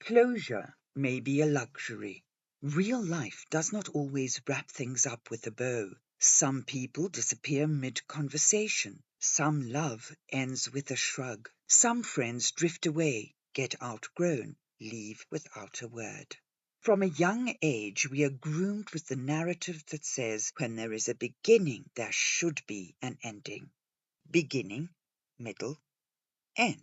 Closure may be a luxury. Real life does not always wrap things up with a bow. Some people disappear mid-conversation. Some love ends with a shrug. Some friends drift away, get outgrown, leave without a word. From a young age, we are groomed with the narrative that says when there is a beginning, there should be an ending. Beginning, middle, end.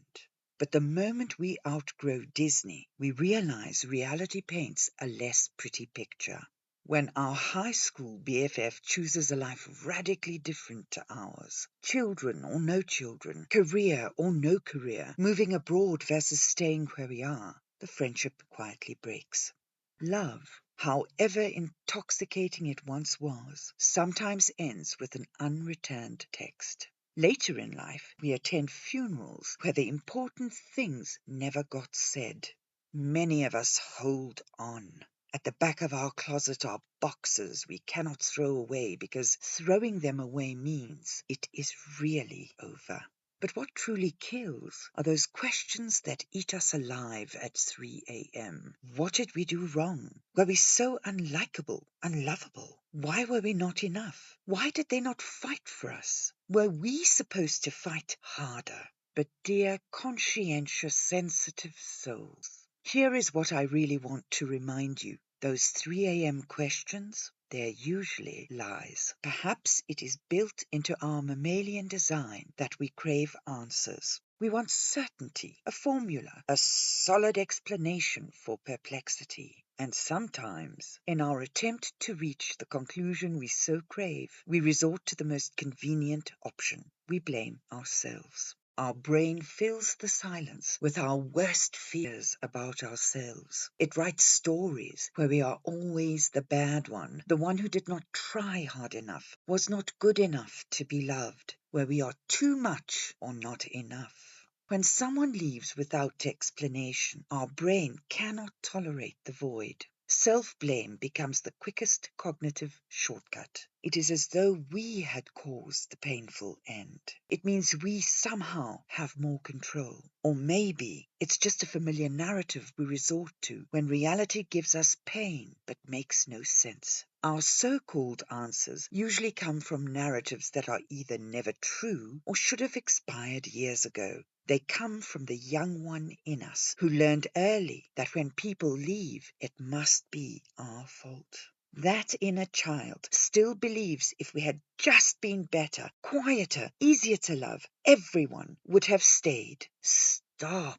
But the moment we outgrow Disney, we realize reality paints a less pretty picture. When our high school BFF chooses a life radically different to ours, children or no children, career or no career, moving abroad versus staying where we are, the friendship quietly breaks. Love, however intoxicating it once was, sometimes ends with an unreturned text. Later in life, we attend funerals where the important things never got said. Many of us hold on. At the back of our closet are boxes we cannot throw away because throwing them away means it is really over. But what truly kills are those questions that eat us alive at 3 a.m. What did we do wrong? Were we so unlikable, unlovable? Why were we not enough? Why did they not fight for us? Were we supposed to fight harder? But dear, conscientious, sensitive souls, here is what I really want to remind you. Those 3 a.m. questions, they're usually lies. Perhaps it is built into our mammalian design that we crave answers. We want certainty, a formula, a solid explanation for perplexity. And sometimes, in our attempt to reach the conclusion we so crave, we resort to the most convenient option. We blame ourselves. Our brain fills the silence with our worst fears about ourselves. It writes stories where we are always the bad one, the one who did not try hard enough, was not good enough to be loved, where we are too much or not enough. When someone leaves without explanation, our brain cannot tolerate the void. Self-blame becomes the quickest cognitive shortcut. It is as though we had caused the painful end. It means we somehow have more control. Or maybe it's just a familiar narrative we resort to when reality gives us pain but makes no sense. Our so-called answers usually come from narratives that are either never true or should have expired years ago. They come from the young one in us who learned early that when people leave, it must be our fault. That inner child still believes if we had just been better, quieter, easier to love, everyone would have stayed. Stop.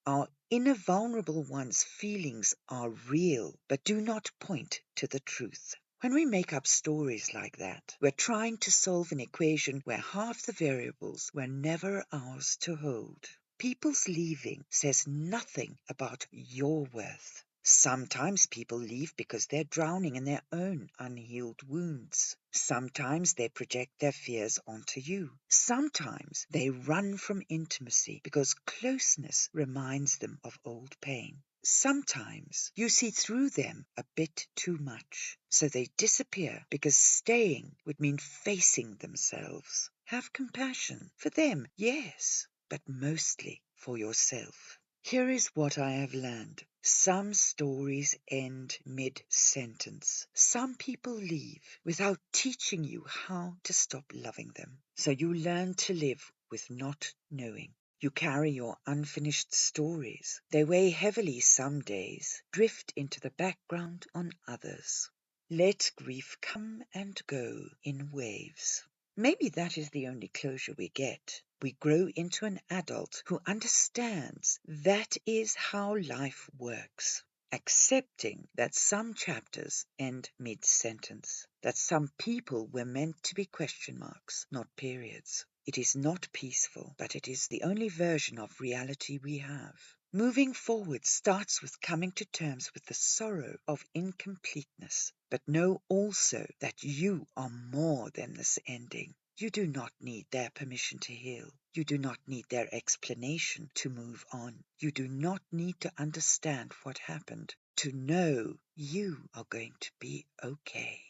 Our inner vulnerable one's feelings are real, but do not point to the truth. When we make up stories like that, we're trying to solve an equation where half the variables were never ours to hold. People's leaving says nothing about your worth. Sometimes people leave because they're drowning in their own unhealed wounds. Sometimes they project their fears onto you. Sometimes they run from intimacy because closeness reminds them of old pain. Sometimes you see through them a bit too much, so they disappear because staying would mean facing themselves. Have compassion for them, yes, but mostly for yourself. Here is what I have learned. Some stories end mid-sentence. Some people leave without teaching you how to stop loving them. So you learn to live with not knowing. You carry your unfinished stories. They weigh heavily some days, drift into the background on others. Let grief come and go in waves. Maybe that is the only closure we get. We grow into an adult who understands that is how life works, accepting that some chapters end mid-sentence, that some people were meant to be question marks, not periods. It is not peaceful, but it is the only version of reality we have. Moving forward starts with coming to terms with the sorrow of incompleteness, but know also that you are more than this ending. You do not need their permission to heal. You do not need their explanation to move on. You do not need to understand what happened to know you are going to be okay.